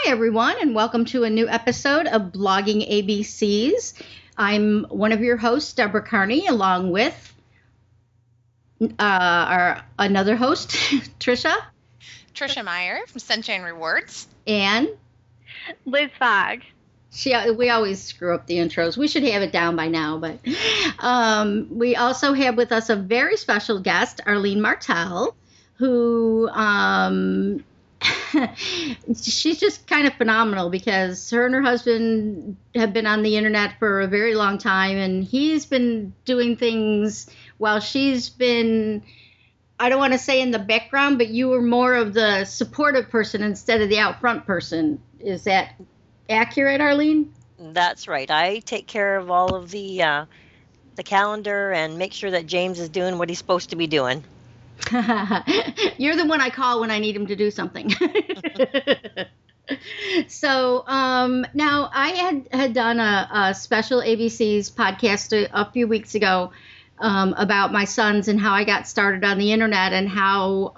everyone, and welcome to a new episode of Blogging ABCs. I'm one of your hosts, Deborah Carney, along with our another host, Trisha Meyer from Sunshine Rewards, and Liz Fogg. We always screw up the intros. We should have it down by now, but we also have with us a very special guest, Arlene Martell, who she's just kind of phenomenal because her and her husband have been on the internet for a very long time, and he's been doing things while she's been, I don't want to say in the background, but you were more of the supportive person instead of the out front person. Is that accurate, Arlene? That's right. I take care of all of the calendar and make sure that James is doing what he's supposed to be doing. You're the one I call when I need him to do something. So now I had done a special ABC's podcast a few weeks ago about my sons and how I got started on the internet and how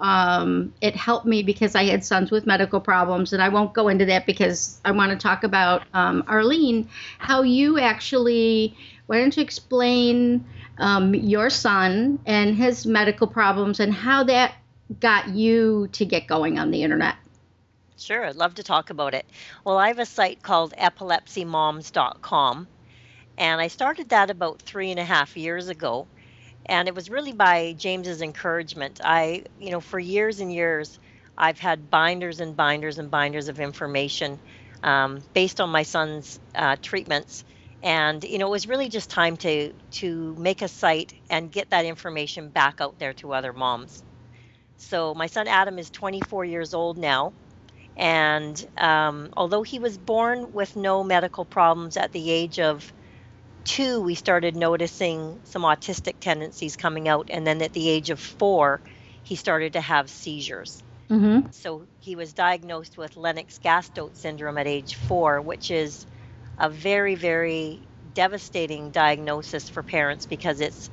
it helped me because I had sons with medical problems. And I won't go into that because I want to talk about, Arlene, how you actually, why don't you explain your son and his medical problems and how that got you to get going on the internet? Sure, I'd love to talk about it. Well, I have a site called EpilepsyMoms.com, and I started that about 3.5 years ago. And it was really by James's encouragement. For years and years, I've had binders and binders and binders of information based on my son's treatments. And, it was really just time to make a site and get that information back out there to other moms. So my son Adam is 24 years old now. And although he was born with no medical problems, at the age of 2, we started noticing some autistic tendencies coming out. And then at the age of 4, he started to have seizures. Mm-hmm. So he was diagnosed with Lennox-Gastaut syndrome at age 4, which is a very, very devastating diagnosis for parents because it's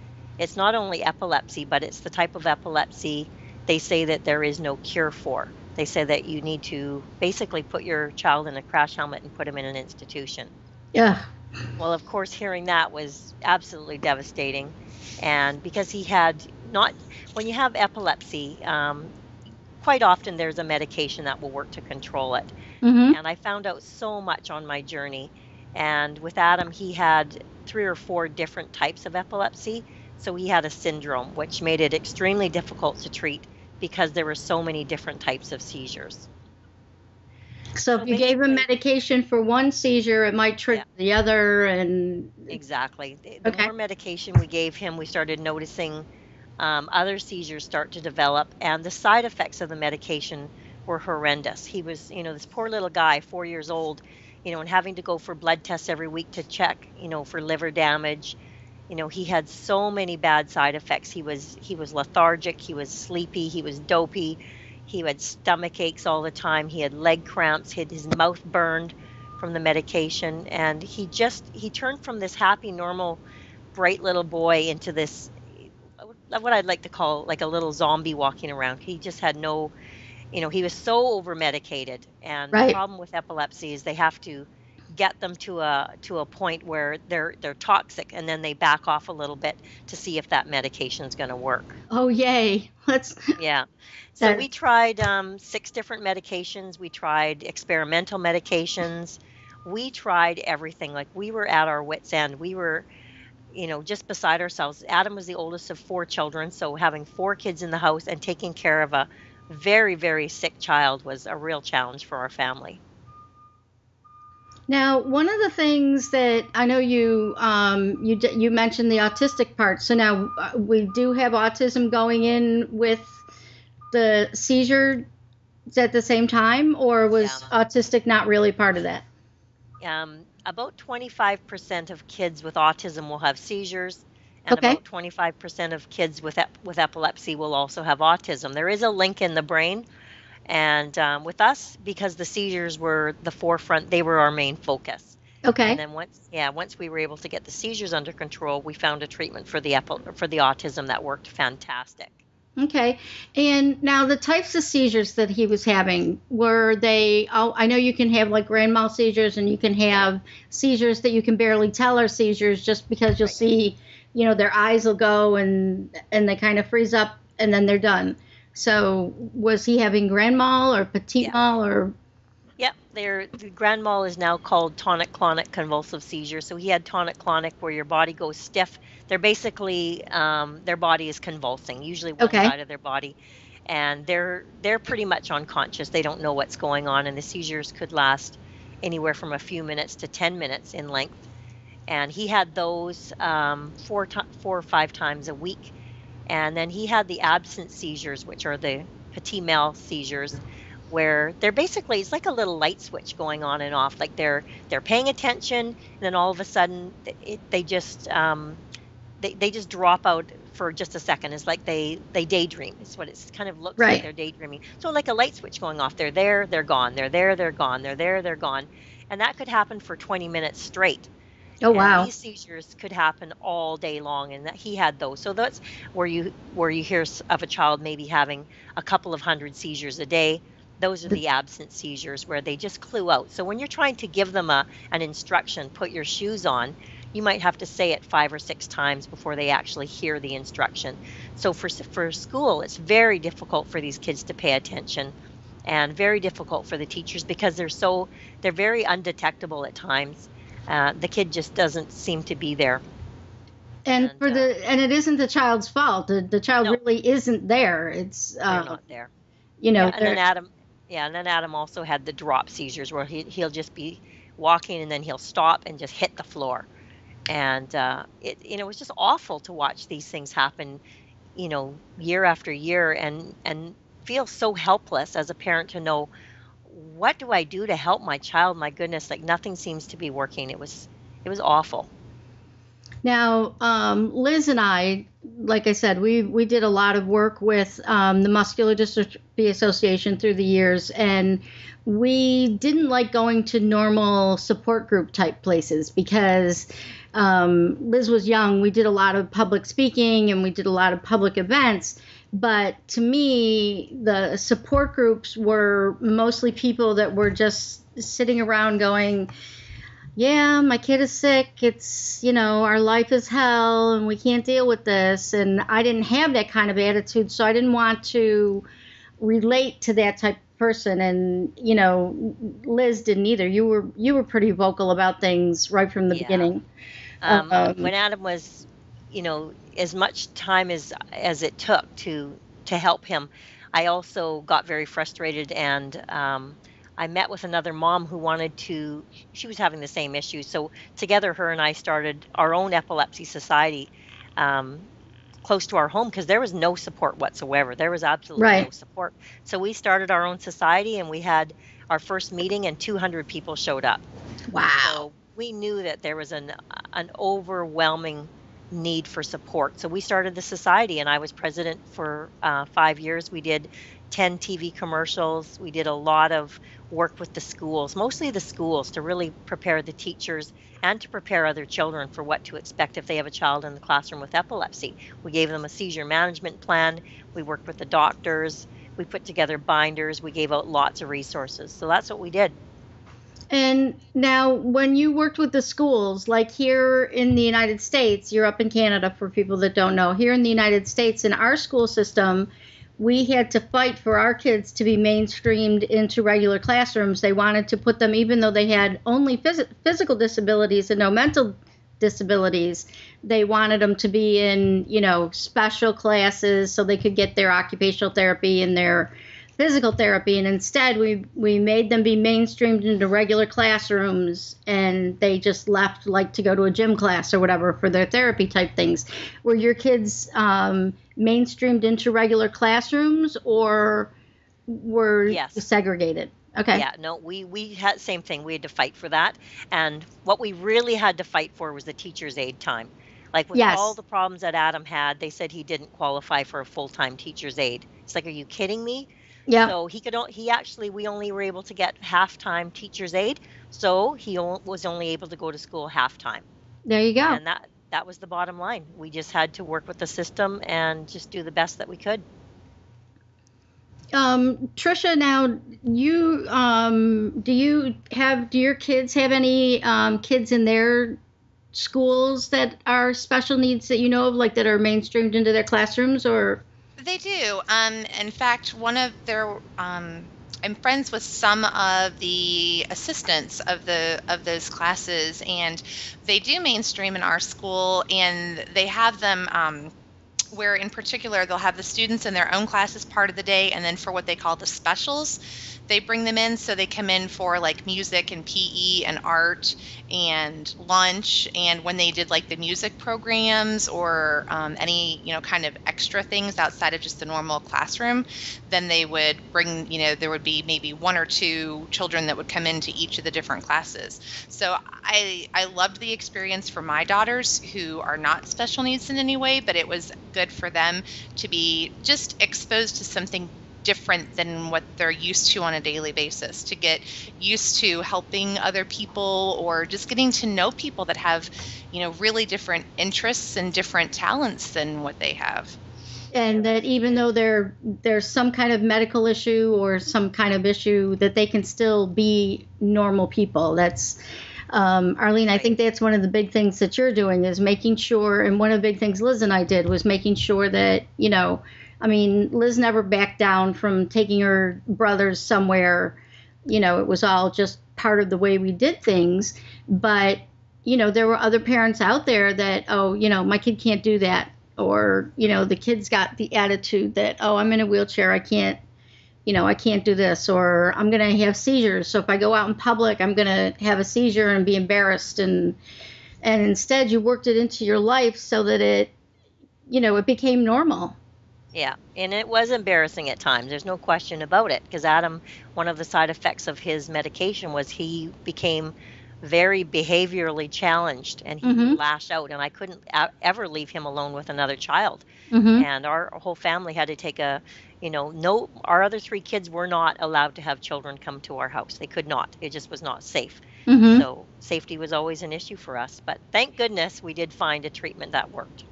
not only epilepsy, but it's the type of epilepsy they say that there is no cure for. They say that you need to basically put your child in a crash helmet and put him in an institution. Yeah. Well, of course, hearing that was absolutely devastating. And because he had when you have epilepsy, quite often there's a medication that will work to control it. Mm-hmm. And I found out so much on my journey. And with Adam, he had 3 or 4 different types of epilepsy. So he had a syndrome, which made it extremely difficult to treat because there were so many different types of seizures. So if you gave him medication for one seizure, it might trigger the other. And exactly. The more medication we gave him, we started noticing other seizures start to develop. And the side effects of the medication were horrendous. He was, this poor little guy, 4 years old, and having to go for blood tests every week to check, for liver damage. He had so many bad side effects. He was lethargic. He was sleepy. He was dopey. He had stomach aches all the time. He had leg cramps. He had his mouth burned from the medication. And he turned from this happy, normal, bright little boy into this, what I'd like to call like a little zombie walking around. He just had no, he was so over-medicated. And the problem with epilepsy is they have to get them to a point where they're toxic, and then they back off a little bit to see if that medication's going to work. Oh, yay. Yeah. So we tried 6 different medications. We tried experimental medications. We tried everything. Like, we were at our wits' end. We were, just beside ourselves. Adam was the oldest of 4 children, so having 4 kids in the house and taking care of a very, very sick child was a real challenge for our family. Now, one of the things that I know you mentioned the autistic part. So now we do have autism going in with the seizure at the same time, or was autistic not really part of that? About 25% of kids with autism will have seizures, and about 25% of kids with epilepsy will also have autism. There is a link in the brain. And with us, because the seizures were the forefront, they were our main focus. Okay. And then once we were able to get the seizures under control, we found a treatment for the autism that worked fantastic. Okay. And now the types of seizures that he was having, were they, oh, I know you can have like grand mal seizures and you can have seizures that you can barely tell are seizures just because you'll Right. see, their eyes will go and they kind of freeze up and then they're done. So was he having grand mal or petit Yeah. mal or? Yep, the grand mal is now called tonic clonic convulsive seizure. So he had tonic clonic where your body goes stiff. They're basically their body is convulsing, usually one Okay. side of their body, and they're pretty much unconscious. They don't know what's going on, and the seizures could last anywhere from a few minutes to 10 minutes in length. And he had those 4 or 5 times a week. And then he had the absent seizures, which are the petit mal seizures, where they're basically, it's like a little light switch going on and off. Like they're paying attention, and then all of a sudden they just drop out for just a second. It's like they daydream. It's what it kind of looks like. Right. They're daydreaming. So like a light switch going off. They're there, they're gone. They're there, they're gone. They're there, they're gone. And that could happen for 20 minutes straight. Oh, And wow. these seizures could happen all day long, and that he had those. So that's where you hear of a child maybe having a couple of hundred seizures a day. Those are the absent seizures where they just clue out. So when you're trying to give them an instruction, put your shoes on, you might have to say it 5 or 6 times before they actually hear the instruction. So for school, it's very difficult for these kids to pay attention, and very difficult for the teachers because they're very undetectable at times. The kid just doesn't seem to be there. And and it isn't the child's fault. The child No. really isn't there. It's They're not there. Yeah, And then Adam also had the drop seizures where he'll just be walking and then he'll stop and just hit the floor. And it was just awful to watch these things happen, year after year, and feel so helpless as a parent to know, what do I do to help my child? My goodness, like nothing seems to be working. It was awful. Now, Liz and I, like I said, we did a lot of work with the Muscular Dystrophy Association through the years, and we didn't like going to normal support group type places because Liz was young. We did a lot of public speaking and we did a lot of public events. But to me, the support groups were mostly people that were just sitting around going, yeah, my kid is sick. It's, our life is hell and we can't deal with this. And I didn't have that kind of attitude, so I didn't want to relate to that type of person. And, Liz didn't either. You were pretty vocal about things right from the beginning. When Adam was, as much time as it took to help him, I also got very frustrated, and I met with another mom who she was having the same issue. So together, her and I started our own epilepsy society close to our home because there was no support whatsoever. There was absolutely no support. So we started our own society, and we had our first meeting and 200 people showed up. Wow. So we knew that there was an overwhelming need for support. So we started the society, and I was president for 5 years. We did 10 TV commercials. We did a lot of work with the schools, mostly the schools, to really prepare the teachers and to prepare other children for what to expect if they have a child in the classroom with epilepsy. We gave them a seizure management plan. We worked with the doctors. We put together binders. We gave out lots of resources. So that's what we did. And now when you worked with the schools, like here in the United States, you're up in Canada for people that don't know, here in the United States, in our school system, we had to fight for our kids to be mainstreamed into regular classrooms. They wanted to put them, even though they had only physical disabilities and no mental disabilities, they wanted them to be in, special classes so they could get their occupational therapy and their physical therapy. And instead, we made them be mainstreamed into regular classrooms, and they just left like to go to a gym class or whatever for their therapy type things. Were your kids mainstreamed into regular classrooms, or were segregated? Okay. Yeah, no, we had same thing. We had to fight for that. And what we really had to fight for was the teacher's aide time. Like with all the problems that Adam had, they said he didn't qualify for a full-time teacher's aide. It's like, are you kidding me? Yeah. So we only were able to get half-time teacher's aide. So he was only able to go to school half-time. There you go. And that was the bottom line. We just had to work with the system and just do the best that we could. Trisha, now do your kids have any kids in their schools that are special needs that you know of, like that are mainstreamed into their classrooms, or? They do. In fact, one of their I'm friends with some of the assistants of those classes, and they do mainstream in our school, and they have them where in particular they'll have the students in their own classes part of the day, and then for what they call the specials, they bring them in, so they come in for like music and PE and art and lunch, and when they did like the music programs or any kind of extra things outside of just the normal classroom, then they would bring, there would be maybe one or two children that would come into each of the different classes. So I loved the experience for my daughters who are not special needs in any way, but it was good for them to be just exposed to something different than what they're used to on a daily basis, to get used to helping other people or just getting to know people that have, really different interests and different talents than what they have. And that even though there's some kind of medical issue or some kind of issue, that they can still be normal people. That's Arlene, I think that's one of the big things that you're doing, is making sure, and one of the big things Liz and I did was making sure that, Liz never backed down from taking her brothers somewhere. It was all just part of the way we did things. But, there were other parents out there that, my kid can't do that. Or, the kid's got the attitude that, I'm in a wheelchair, I can't do this, or I'm going to have seizures. So if I go out in public, I'm going to have a seizure and be embarrassed. And instead you worked it into your life so that it became normal. Yeah, and it was embarrassing at times. There's no question about it, because Adam, one of the side effects of his medication was he became very behaviorally challenged, and he would lash out, and I couldn't ever leave him alone with another child. And our whole family had to take our other 3 kids were not allowed to have children come to our house. They could not. It just was not safe. So safety was always an issue for us. But thank goodness we did find a treatment that worked.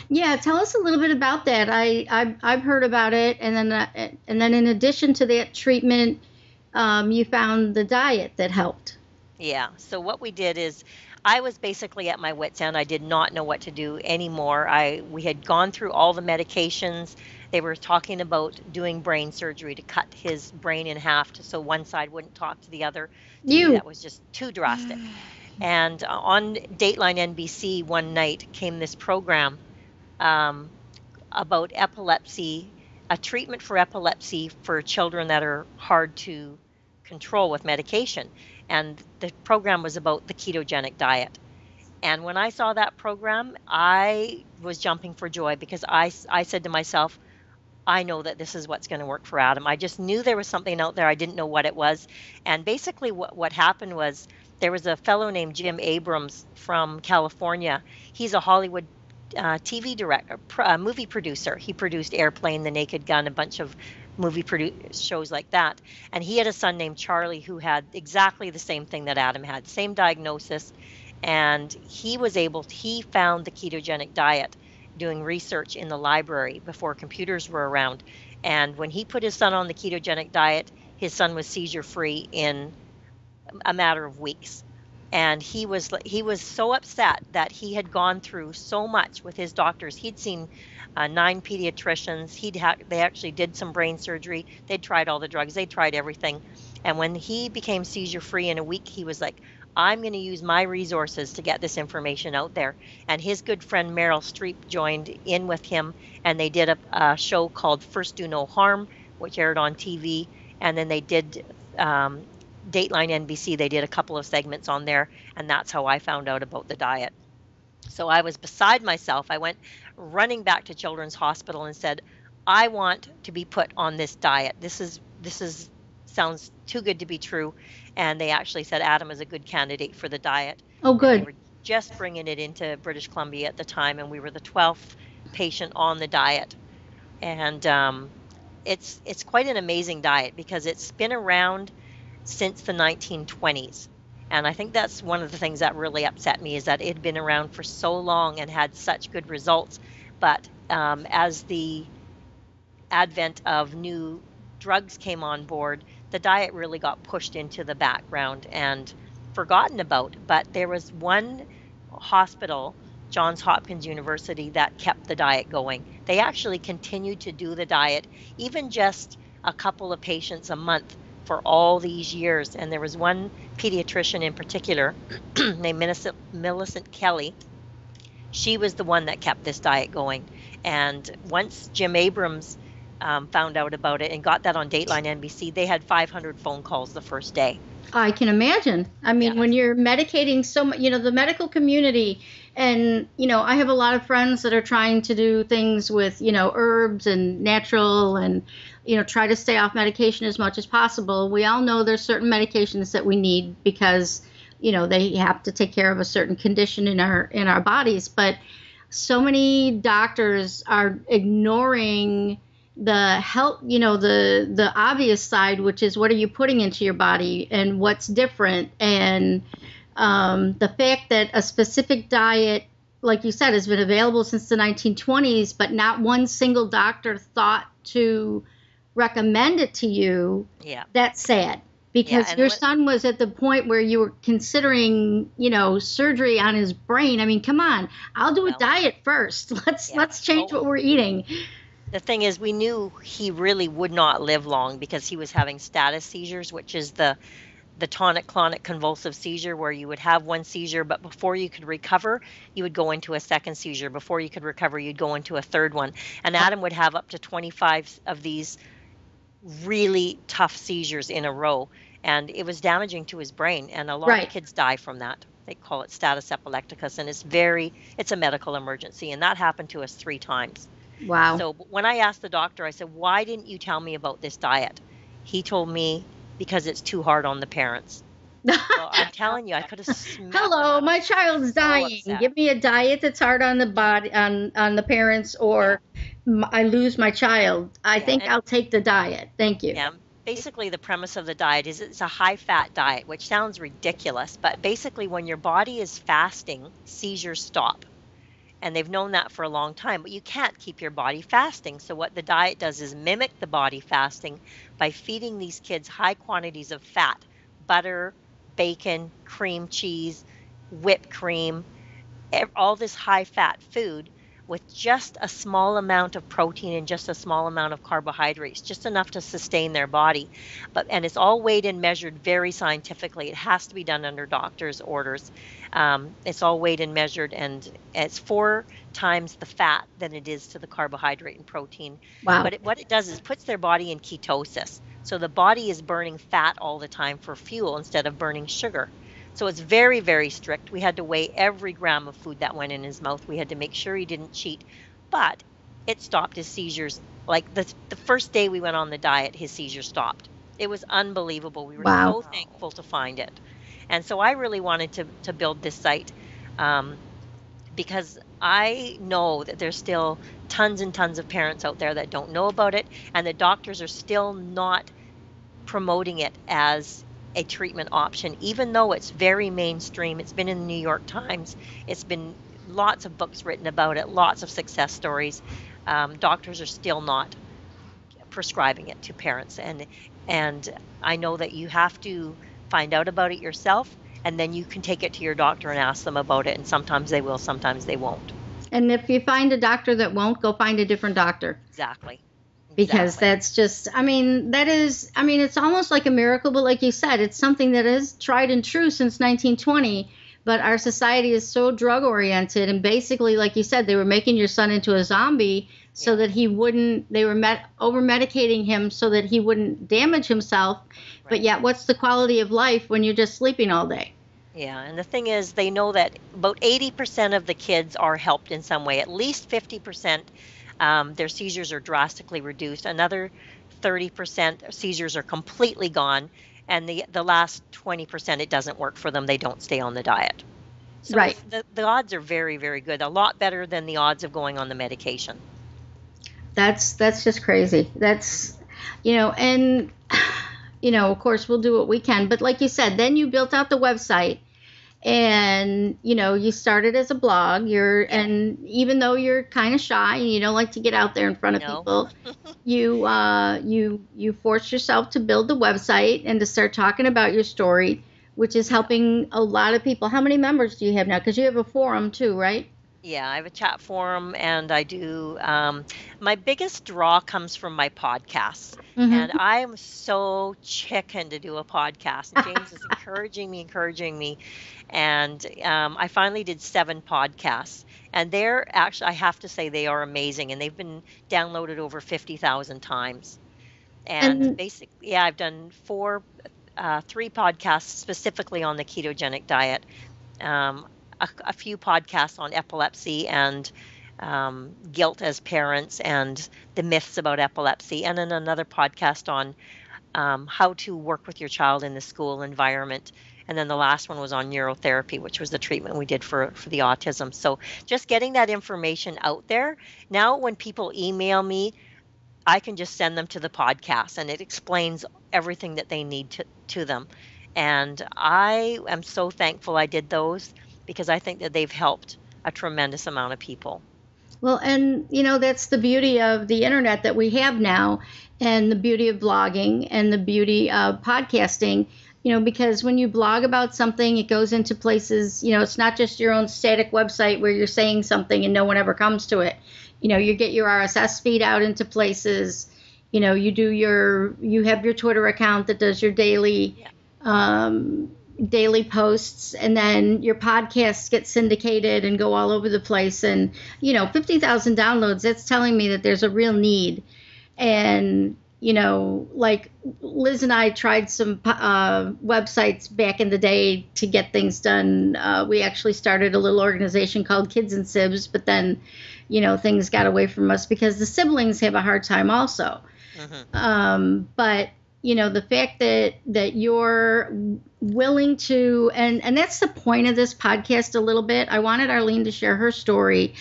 Yeah, tell us a little bit about that. I've heard about it, and then in addition to that treatment, you found the diet that helped. Yeah. So what we did is, I was basically at my wit's end. I did not know what to do anymore. We had gone through all the medications. They were talking about doing brain surgery to cut his brain in half, so one side wouldn't talk to the other. To me, that was just too drastic. And on Dateline NBC one night came this program about epilepsy, a treatment for epilepsy for children that are hard to control with medication. And the program was about the ketogenic diet. And when I saw that program, I was jumping for joy, because I said to myself, I know that this is what's going to work for Adam. I just knew there was something out there. I didn't know what it was. And basically what happened was, there was a fellow named Jim Abrams from California. He's a Hollywood TV director, movie producer. He produced Airplane, The Naked Gun, a bunch of movie shows like that. And he had a son named Charlie who had exactly the same thing that Adam had, same diagnosis. And he found the ketogenic diet doing research in the library before computers were around. And when he put his son on the ketogenic diet, his son was seizure free in a matter of weeks. And he was so upset that he had gone through so much with his doctors. He'd seen 9 pediatricians. They actually did some brain surgery. They'd tried all the drugs. They tried everything. And when he became seizure free in a week, he was like, I'm going to use my resources to get this information out there. And his good friend Meryl Streep joined in with him, and they did a show called First Do No Harm, which aired on TV. And then they did Dateline NBC. They did a couple of segments on there, and that's how I found out about the diet. So I was beside myself. I went running back to Children's Hospital and said, I want to be put on this diet. This sounds too good to be true. And they actually said Adam is a good candidate for the diet. Oh, good. And they were just bringing it into British Columbia at the time, and we were the 12th patient on the diet. And it's quite an amazing diet, because it's been around since the 1920s. And I think that's one of the things that really upset me, is that it had been around for so long and had such good results. But as the advent of new drugs came on board, the diet really got pushed into the background and forgotten about. But there was one hospital, Johns Hopkins University, that kept the diet going. They actually continued to do the diet, even just a couple of patients a month for all these years. And there was one pediatrician in particular named Millicent Kelly. She was the one that kept this diet going. And once Jim Abrams found out about it and got that on Dateline NBC, they had 500 phone calls the first day. I can imagine. I mean, when you're medicating so much, the medical community, and, I have a lot of friends that are trying to do things with, herbs and natural and, try to stay off medication as much as possible. We all know there's certain medications that we need because, they have to take care of a certain condition in our bodies. But so many doctors are ignoring the health, the obvious side, which is what are you putting into your body and what's different. And the fact that a specific diet, like you said, has been available since the 1920s, but not one single doctor thought to recommend it to you. Yeah. That's sad. Because your son was at the point where you were considering, surgery on his brain. I mean, come on, I'll do a diet first. Let's change what we're eating. The thing is, we knew he really would not live long because he was having status seizures, which is the tonic, clonic, convulsive seizure, where you would have one seizure, but before you could recover, you would go into a second seizure. Before you could recover, you'd go into a third one. And Adam would have up to 25 of these really tough seizures in a row, and it was damaging to his brain. And a lot of kids die from that. They call it status epilepticus, and it's a medical emergency. And that happened to us 3 times. Wow. So when I asked the doctor, I said, why didn't you tell me about this diet? He told me, because it's too hard on the parents. So I'm telling you, I could have smacked Hello, him. my child's dying. Upset. Give me a diet that's hard on the body, on the parents, or I lose my child. I think I'll take the diet. Thank you. Yeah. Basically, the premise of the diet is it's a high-fat diet, which sounds ridiculous, but basically when your body is fasting, seizures stop. And they've known that for a long time, but you can't keep your body fasting. So what the diet does is mimic the body fasting by feeding these kids high quantities of fat, butter, bacon, cream cheese, whipped cream, all this high-fat food with just a small amount of protein and just a small amount of carbohydrates, just enough to sustain their body. And it's all weighed and measured very scientifically. It has to be done under doctor's orders. It's all weighed and measured, and it's 4 times the fat than it is to the carbohydrate and protein. Wow. But what it does is puts their body in ketosis. So the body is burning fat all the time for fuel instead of burning sugar. So it's very, very strict. We had to weigh every gram of food that went in his mouth. We had to make sure he didn't cheat. But it stopped his seizures. Like the first day we went on the diet, his seizures stopped. It was unbelievable. We were so thankful to find it. And so I really wanted to build this site because I know that there's still tons and tons of parents out there that don't know about it, and the doctors are still not promoting it as a treatment option, even though it's very mainstream. It's been in the New York Times. It's been lots of books written about it, lots of success stories. Doctors are still not prescribing it to parents. And I know that you have to find out about it yourself, and then you can take it to your doctor and ask them about it. And sometimes they will, sometimes they won't. And if you find a doctor that won't, go find a different doctor. Exactly. Because that's just, it's almost like a miracle, but like you said, it's something that is tried and true since 1920, but our society is so drug oriented, and basically, like you said, they were making your son into a zombie so that he wouldn't, they were over medicating him so that he wouldn't damage himself, but yet what's the quality of life when you're just sleeping all day? Yeah, and the thing is, they know that about 80% of the kids are helped in some way, at least 50%. Their seizures are drastically reduced. Another 30% seizures are completely gone. And the last 20%, it doesn't work for them. They don't stay on the diet. So the odds are very, very good. A lot better than the odds of going on the medication. That's just crazy. That's, and, of course, we'll do what we can. But like you said, then you built out the website. And you started as a blog. And even though you're kind of shy and you don't like to get out there in front of people, you forced yourself to build the website and to start talking about your story, which is helping a lot of people. How many members do you have now? Because you have a forum too, right? Yeah, I have a chat forum, and I do. My biggest draw comes from my podcasts, and I'm so chicken to do a podcast. And James is encouraging me, and I finally did 7 podcasts, and they're actually, I have to say, they are amazing, and they've been downloaded over 50,000 times. And basically, yeah, I've done 3 podcasts specifically on the ketogenic diet. A few podcasts on epilepsy and guilt as parents and the myths about epilepsy, and then another podcast on how to work with your child in the school environment. And then the last one was on neurotherapy, which was the treatment we did for the autism. So just getting that information out there. Now when people email me, I can just send them to the podcast, and it explains everything that they need to them. And I am so thankful I did those, because I think that they've helped a tremendous amount of people. Well, and that's the beauty of the internet that we have now, and the beauty of blogging and the beauty of podcasting, because when you blog about something, it goes into places, it's not just your own static website where you're saying something and no one ever comes to it. You get your RSS feed out into places, you have your Twitter account that does your daily posts, and then your podcasts get syndicated and go all over the place. And 50,000 downloads, that's telling me that there's a real need. And like Liz and I tried some websites back in the day to get things done. We actually started a little organization called Kids and Sibs, but then things got away from us because the siblings have a hard time also. But the fact that you're willing to, and that's the point of this podcast a little bit. I wanted Arlene to share her story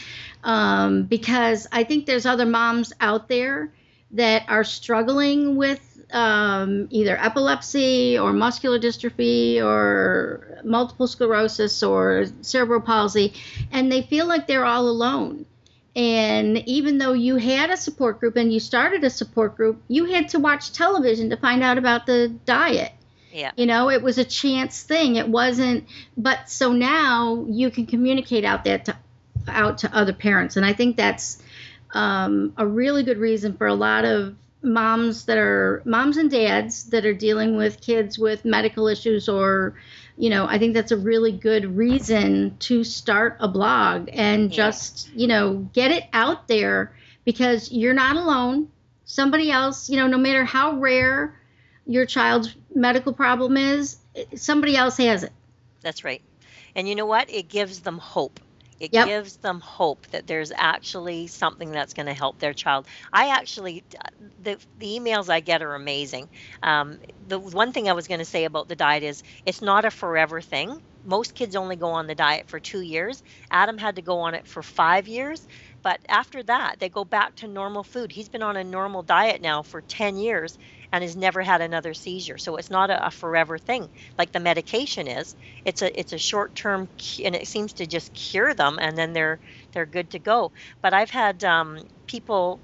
because I think there's other moms out there that are struggling with either epilepsy or muscular dystrophy or multiple sclerosis or cerebral palsy, and they feel like they're all alone. And even though you had a support group and you started a support group, you had to watch television to find out about the diet. Yeah. It was a chance thing. It wasn't, but so now you can communicate out to other parents. And I think that's a really good reason for a lot of moms and dads that are dealing with kids with medical issues, or I think that's a really good reason to start a blog and just, get it out there, because you're not alone. Somebody else, no matter how rare your child's medical problem is, somebody else has it. That's right. And you know what? It gives them hope. It gives them hope that there's actually something that's going to help their child. The emails I get are amazing. The one thing I was going to say about the diet is it's not a forever thing. Most kids only go on the diet for 2 years. Adam had to go on it for 5 years. But after that, they go back to normal food. He's been on a normal diet now for 10 years and has never had another seizure. So it's not a forever thing like the medication is. It's a short term, and it seems to just cure them, and then they're good to go. But I've had people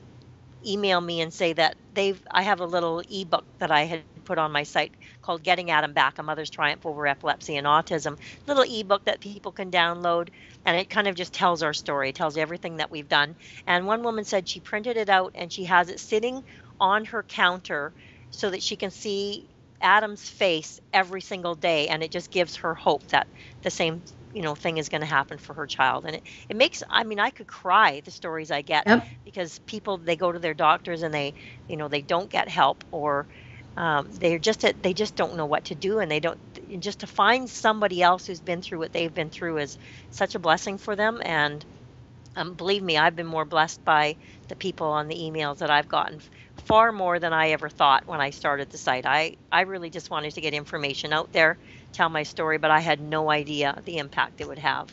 email me and say that I have a little ebook that I had put on my site called Getting Adam Back, A Mother's Triumph Over Epilepsy and Autism. Little ebook that people can download, and it kind of just tells our story. It tells everything that we've done. And one woman said she printed it out and she has it sitting on her counter so that she can see Adam's face every single day, and it just gives her hope that the same thing is going to happen for her child. And it makes, I could cry, the stories I get, because people, they go to their doctors and they don't get help, or they just don't know what to do, and just to find somebody else who's been through what they've been through is such a blessing for them. And believe me, I've been more blessed by the people on the emails that I've gotten, far more than I ever thought when I started the site. I really just wanted to get information out there, tell my story, but I had no idea the impact it would have.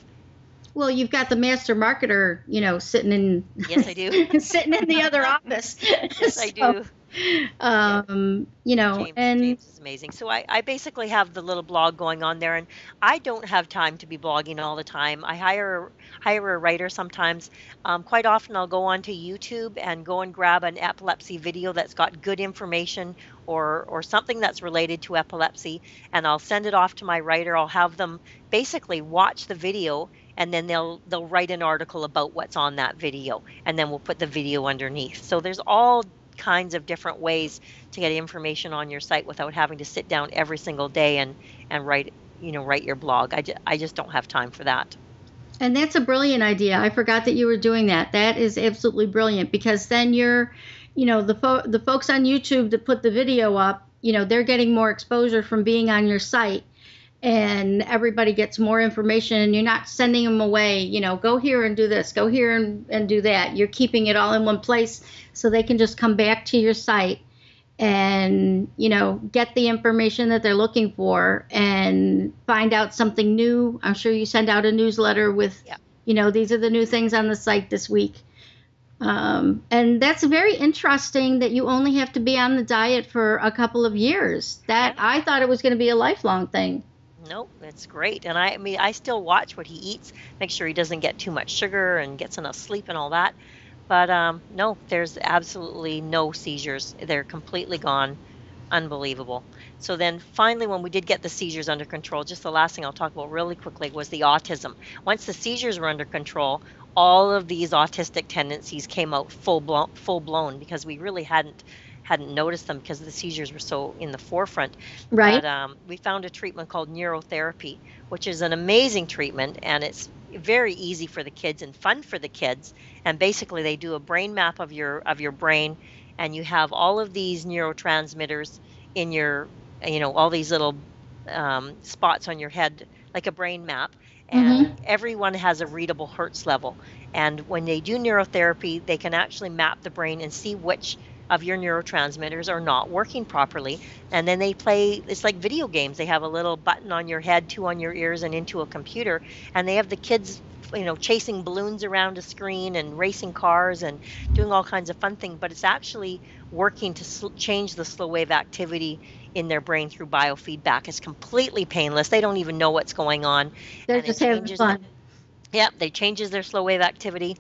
Well, you've got the master marketer, sitting in. Yes, I do. Sitting in the other office. Yes, I do. James is amazing. So I basically have the little blog going on there, and I don't have time to be blogging all the time. I hire a writer sometimes. Quite often I'll go onto YouTube and go and grab an epilepsy video that's got good information or something that's related to epilepsy, and I'll send it off to my writer. I'll have them basically watch the video, and then they'll write an article about what's on that video, and then we'll put the video underneath. So there's all kinds of different ways to get information on your site without having to sit down every single day and write your blog. I just don't have time for that. And that's a brilliant idea. I forgot that you were doing that. That is absolutely brilliant, because then the folks on YouTube that put the video up, they're getting more exposure from being on your site, and everybody gets more information, and you're not sending them away, go here and do this, go here and do that. You're keeping it all in one place so they can just come back to your site and, get the information that they're looking for and find out something new. I'm sure you send out a newsletter with, these are the new things on the site this week. And that's very interesting that you only have to be on the diet for a couple of years. I thought it was going to be a lifelong thing. Nope, it's great. And I still watch what he eats, make sure he doesn't get too much sugar and gets enough sleep and all that. But no, there's absolutely no seizures. They're completely gone. Unbelievable. So then finally, when we did get the seizures under control, just the last thing I'll talk about really quickly was the autism. Once the seizures were under control, all of these autistic tendencies came out full blown, because we really hadn't noticed them because the seizures were so in the forefront. Right. But we found a treatment called neurotherapy, which is an amazing treatment, and it's very easy for the kids and fun for the kids. And basically they do a brain map of your brain, and you have all of these neurotransmitters in your, all these little spots on your head, like a brain map. And everyone has a readable Hertz level. And when they do neurotherapy, they can actually map the brain and see which of your neurotransmitters are not working properly. And then they play, it's like video games. They have a little button on your head, 2 on your ears, and into a computer. And they have the kids, chasing balloons around a screen and racing cars and doing all kinds of fun things. But it's actually working to change the slow wave activity in their brain through biofeedback. It's completely painless. They don't even know what's going on. They're just having fun. They changes their slow wave activity.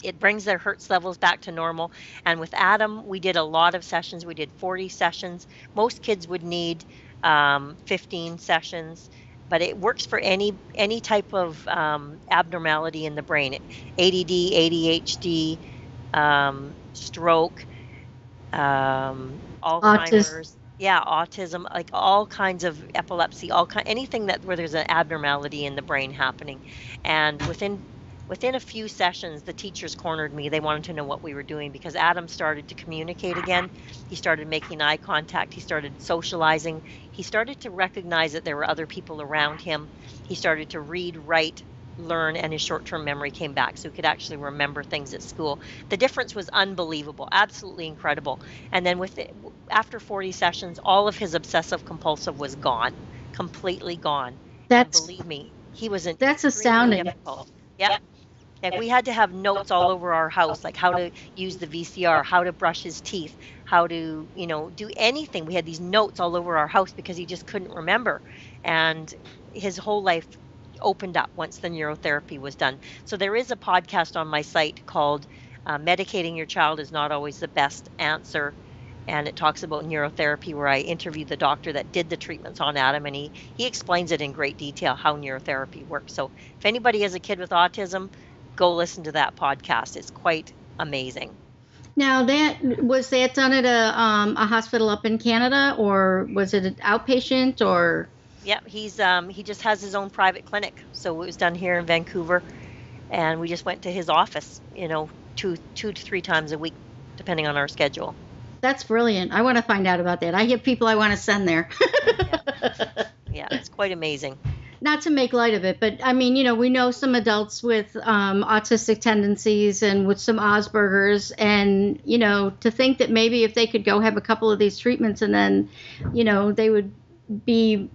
It brings their Hertz levels back to normal. And with Adam, we did a lot of sessions. We did 40 sessions. Most kids would need 15 sessions, but it works for any type of abnormality in the brain. ADD, ADHD, stroke, Alzheimer's. Autism, like all kinds of epilepsy, anything where there's an abnormality in the brain happening. And within a few sessions, the teachers cornered me. They wanted to know what we were doing, because Adam started to communicate again. He started making eye contact. He started socializing. He started to recognize that there were other people around him. He started to read, write, learn, and his short-term memory came back, so he could actually remember things at school. The difference was unbelievable, absolutely incredible. And then after 40 sessions, all of his obsessive compulsive was gone, completely gone. And believe me, he was that's astounding. Difficult. Yeah. Like we had to have notes all over our house, like how to use the VCR, how to brush his teeth, how to, do anything. We had these notes all over our house because he just couldn't remember. And his whole life opened up once the neurotherapy was done. So there is a podcast on my site called Medicating Your Child is Not Always the Best Answer. And it talks about neurotherapy, where I interviewed the doctor that did the treatments on Adam, and he explains it in great detail how neurotherapy works. So if anybody has a kid with autism, go listen to that podcast. It's quite amazing. Now, was that done at a hospital up in Canada, or was it an outpatient, or? Yeah, he just has his own private clinic. So it was done here in Vancouver, and we just went to his office, 2 to 3 times a week, depending on our schedule. That's brilliant. I want to find out about that. I have people I want to send there. Yeah, it's quite amazing. Not to make light of it, but I mean, we know some adults with autistic tendencies and with some Asperger's, and, to think that maybe if they could go have a couple of these treatments and then, they would be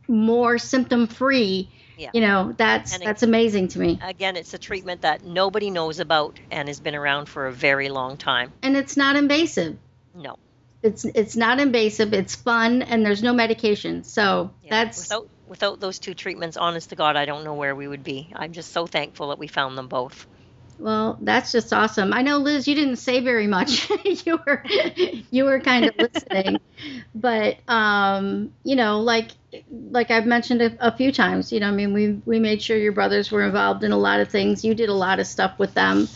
more symptom free, Yeah. That's amazing to me. Again, it's a treatment that nobody knows about and has been around for a very long time. And it's not invasive. No. It's not invasive. It's fun, and there's no medication. So that's without those two treatments, honest to God, I don't know where we would be. I'm just so thankful that we found them both. Well, that's just awesome. I know, Liz, you didn't say very much. you were kind of listening, but like I've mentioned a few times, I mean, we made sure your brothers were involved in a lot of things. You did a lot of stuff with them.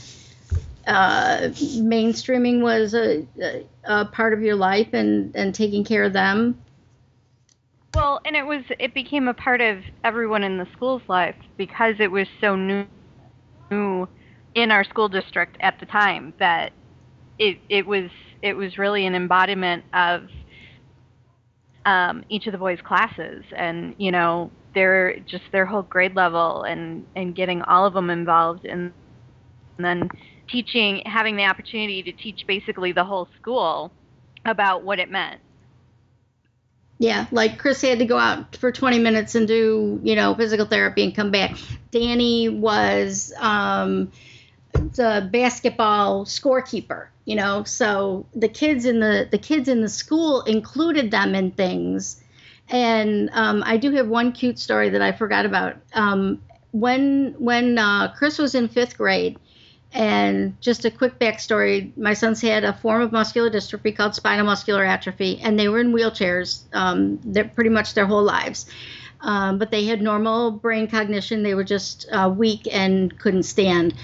Mainstreaming was a part of your life, and taking care of them. Well, and it became a part of everyone in the school's life because it was so new in our school district at the time that it was really an embodiment of each of the boys' classes, and their whole grade level, and getting all of them involved, and then having the opportunity to teach basically the whole school about what it meant. Yeah, like Chris had to go out for 20 minutes and do, physical therapy and come back. Danny was the basketball scorekeeper, so the kids in the school included them in things. And I do have one cute story that I forgot about. When Chris was in 5th grade, and just a quick backstory, my sons had a form of muscular dystrophy called spinal muscular atrophy, and they were in wheelchairs pretty much their whole lives. But they had normal brain cognition. They were just weak and couldn't stand.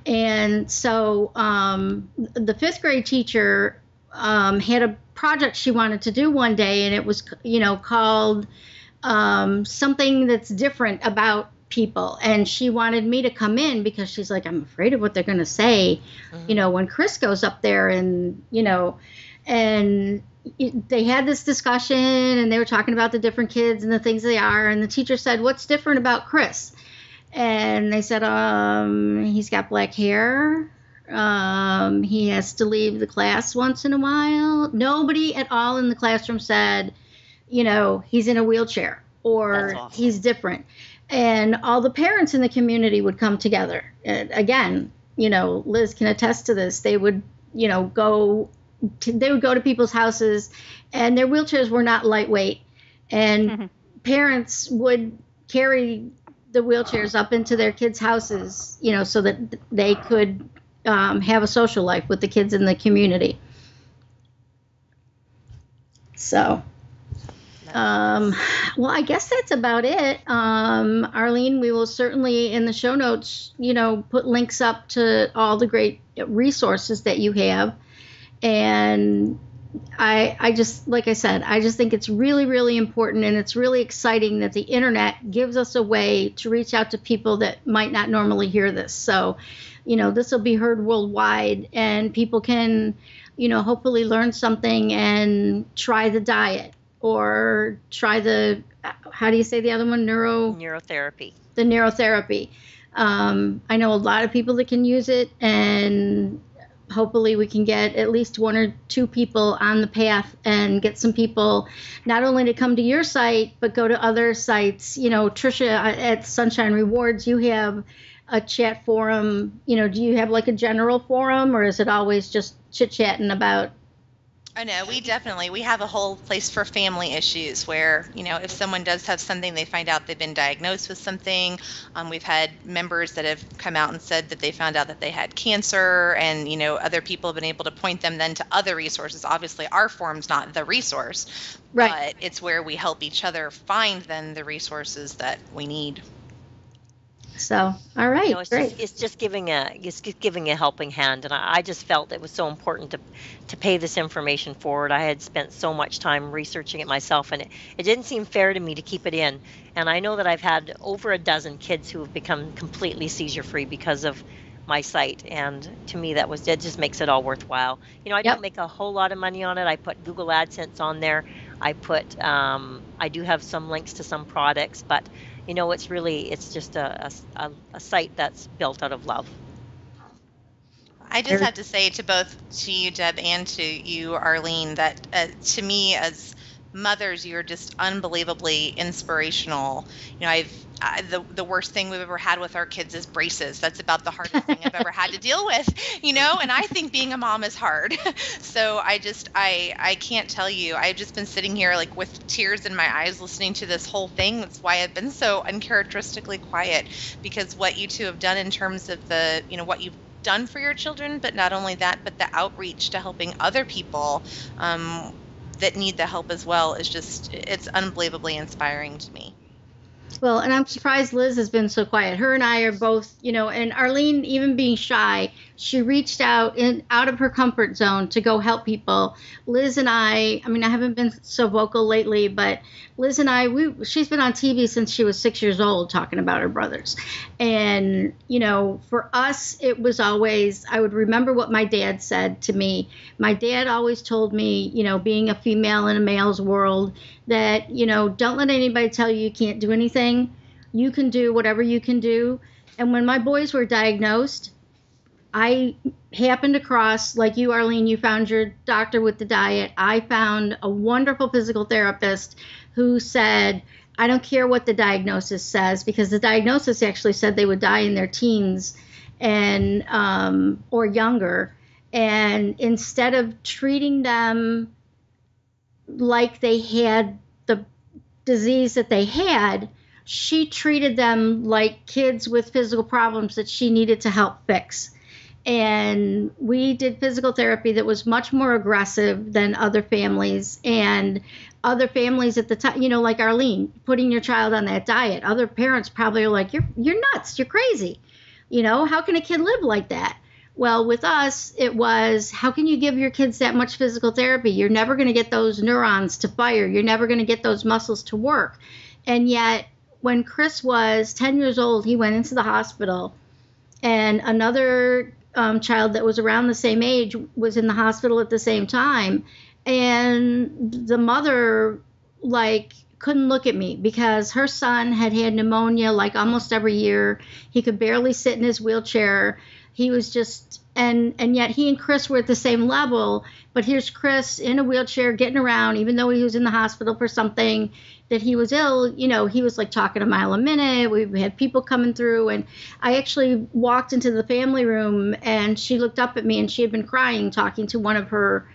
And so the 5th grade teacher had a project she wanted to do one day, and it was, called something that's different about people. And she wanted me to come in because she's like, I'm afraid of what they're going to say, when Chris goes up there, and, and they had this discussion, and they were talking about the different kids and the things they are. And the teacher said, what's different about Chris? And they said, he's got black hair. He has to leave the class once in a while. Nobody at all in the classroom said, he's in a wheelchair or awesome. He's different. And all the parents in the community would come together. And again, Liz can attest to this. They would, go to people's houses, and their wheelchairs were not lightweight. And parents would carry the wheelchairs up into their kids' houses, so that they could have a social life with the kids in the community. So, well, I guess that's about it. Arlene, we will certainly in the show notes, put links up to all the great resources that you have. And I just, like I said, I just think it's really, really important, and it's really exciting that the internet gives us a way to reach out to people that might not normally hear this. So, this will be heard worldwide, and people can, hopefully learn something and try the diet, or try how do you say the other one? Neurotherapy. The neurotherapy. I know a lot of people that can use it, and hopefully we can get at least 1 or 2 people on the path, and get some people not only to come to your site, but go to other sites. Tricia, at Sunshine Rewards, you have a chat forum. Do you have like a general forum, or is it always just chit-chatting about? Oh, no, we have a whole place for family issues where, if someone does have something, they find out they've been diagnosed with something. We've had members that have come out and said that they found out that they had cancer, and, other people have been able to point them then to other resources. Obviously, our forum's not the resource, right, but it's where we help each other find then the resources that we need. So, all right, great. It's just giving a helping hand, and I just felt it was so important to pay this information forward. I had spent so much time researching it myself, and it didn't seem fair to me to keep it in. And I know that I've had over a dozen kids who have become completely seizure-free because of my site, and to me that just makes it all worthwhile. I don't make a whole lot of money on it. I put Google AdSense on there. I do have some links to some products, but it's just a site that's built out of love. I just have to say to both to you, Deb, and to you, Arlene, that to me, as mothers, you're just unbelievably inspirational. You know, the worst thing we've ever had with our kids is braces. That's about the hardest thing I've ever had to deal with, you know, and I think being a mom is hard. So I can't tell you. I've just been sitting here like with tears in my eyes listening to this whole thing. That's why I've been so uncharacteristically quiet, because what you two have done in terms of the, you know, what you've done for your children, but not only that, but the outreach to helping other people that need the help as well is just, it's unbelievably inspiring to me. Well, and I'm surprised Liz has been so quiet. Her and I are both, you know, and Arlene, even being shy, she reached out of her comfort zone to go help people. Liz and I mean, I haven't been so vocal lately, but Liz and I, she's been on TV since she was 6 years old talking about her brothers. And, you know, for us, it was always, I would remember what my dad said to me. My dad always told me, you know, being a female in a male's world, that, you know, don't let anybody tell you can't do anything. You can do whatever you can do. And when my boys were diagnosed, I happened across, like you, Arlene, you found your doctor with the diet. I found a wonderful physical therapist who said, I don't care what the diagnosis says, because the diagnosis actually said they would die in their teens and or younger. And instead of treating them like they had the disease that they had, she treated them like kids with physical problems that she needed to help fix. And we did physical therapy that was much more aggressive than other families. And other families at the time, you know, like Arlene, putting your child on that diet, other parents probably are like, you're nuts, you're crazy. You know, how can a kid live like that? Well, with us, it was, how can you give your kids that much physical therapy? You're never going to get those neurons to fire. You're never going to get those muscles to work. And yet, when Chris was 10 years old, he went into the hospital, and another child that was around the same age was in the hospital at the same time. And the mother, like, couldn't look at me because her son had pneumonia like almost every year. He could barely sit in his wheelchair. He was just, and yet he and Chris were at the same level, but here's Chris in a wheelchair getting around, even though he was in the hospital for something that he was ill. You know, he was like talking a mile a minute. We had people coming through, and I actually walked into the family room, and she looked up at me, and she had been crying, talking to one of her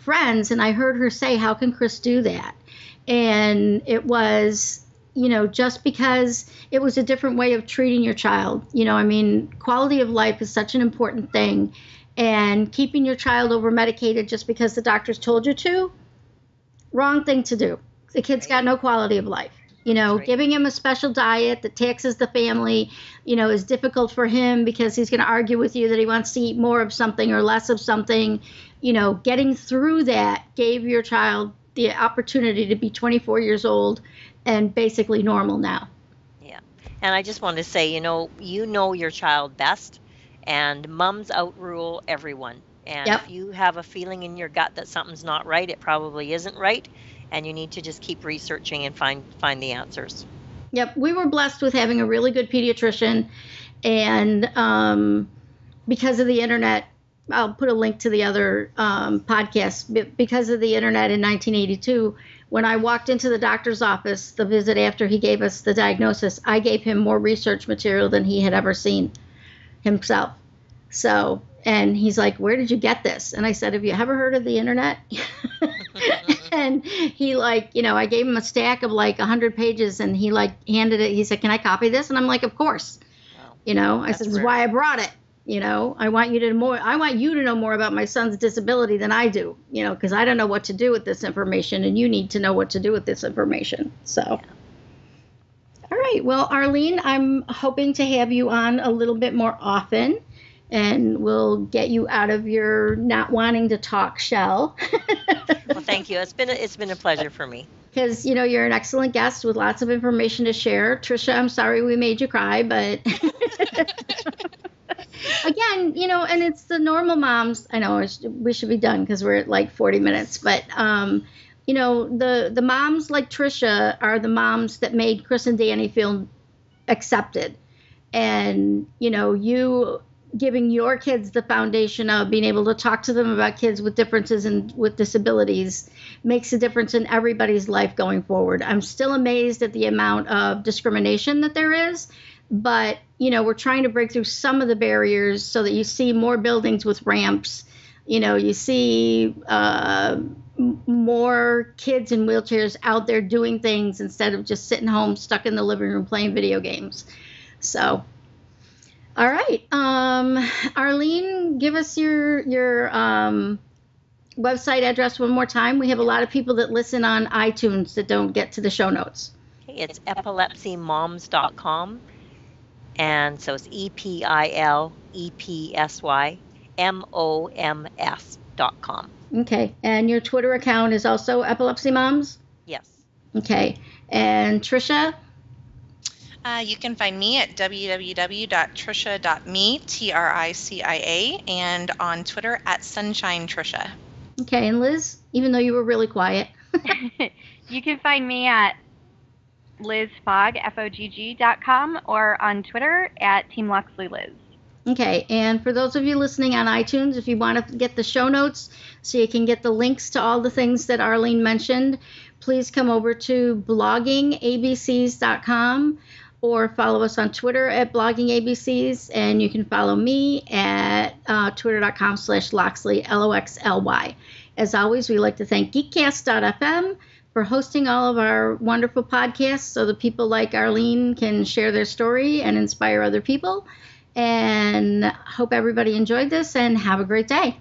friends, and I heard her say, how can Chris do that? And it was, you know, just because it was a different way of treating your child. You know, I mean, quality of life is such an important thing. And keeping your child over medicated just because the doctors told you to, wrong thing to do. The kid's got no quality of life. You know, giving him a special diet that taxes the family, you know, is difficult for him because he's going to argue with you that he wants to eat more of something or less of something. You know, getting through that gave your child the opportunity to be 24 years old and basically normal now. Yeah. And I just want to say, you know your child best, and moms outrule everyone. And if you have a feeling in your gut that something's not right, it probably isn't right. And you need to just keep researching and find the answers. Yep. We were blessed with having a really good pediatrician. And because of the internet, I'll put a link to the other podcast. Because of the internet in 1982, when I walked into the doctor's office, the visit after he gave us the diagnosis, I gave him more research material than he had ever seen himself. So, and he's like, where did you get this? And I said, have you ever heard of the internet? And he like, you know, I gave him a stack of like 100 pages, and he like handed it. He said, can I copy this? And I'm like, of course. Wow. You know, I said, this is why I brought it. You know, I want you to know more about my son's disability than I do, you know, because I don't know what to do with this information, and you need to know what to do with this information. So, All right. Well, Arlene, I'm hoping to have you on a little bit more often, and we'll get you out of your not wanting to talk shell. Well, thank you. It's been a pleasure for me. Because, you know, you're an excellent guest with lots of information to share. Tricia, I'm sorry we made you cry, but again, you know, and it's the normal moms. I know we should be done because we're at like 40 minutes, but you know, the moms like Tricia are the moms that made Chris and Danny feel accepted. And, you know, you giving your kids the foundation of being able to talk to them about kids with differences and with disabilities makes a difference in everybody's life going forward. I'm still amazed at the amount of discrimination that there is, but, we're trying to break through some of the barriers so that you see more buildings with ramps. You see more kids in wheelchairs out there doing things instead of just sitting home stuck in the living room playing video games. So, all right. Arlene, give us your website address one more time. We have a lot of people that listen on iTunes that don't get to the show notes. Okay, it's EpilepsyMoms.com. And so it's EpilepsyMoms.com. Okay. And your Twitter account is also Epilepsy Moms? Yes. Okay. And Tricia? You can find me at www.tricia.me, TRICIA, and on Twitter at Sunshine Tricia. Okay. And Liz, even though you were really quiet? You can find me at LizFogg.com or on Twitter at Team Loxley Liz. Okay, and for those of you listening on iTunes, if you want to get the show notes so you can get the links to all the things that Arlene mentioned, please come over to bloggingabcs.com or follow us on Twitter at bloggingabcs, and you can follow me at twitter.com/Loxley, LOXLY. As always, we like to thank Geekcast.fm for hosting all of our wonderful podcasts so that people like Arlene can share their story and inspire other people. And hope everybody enjoyed this and have a great day.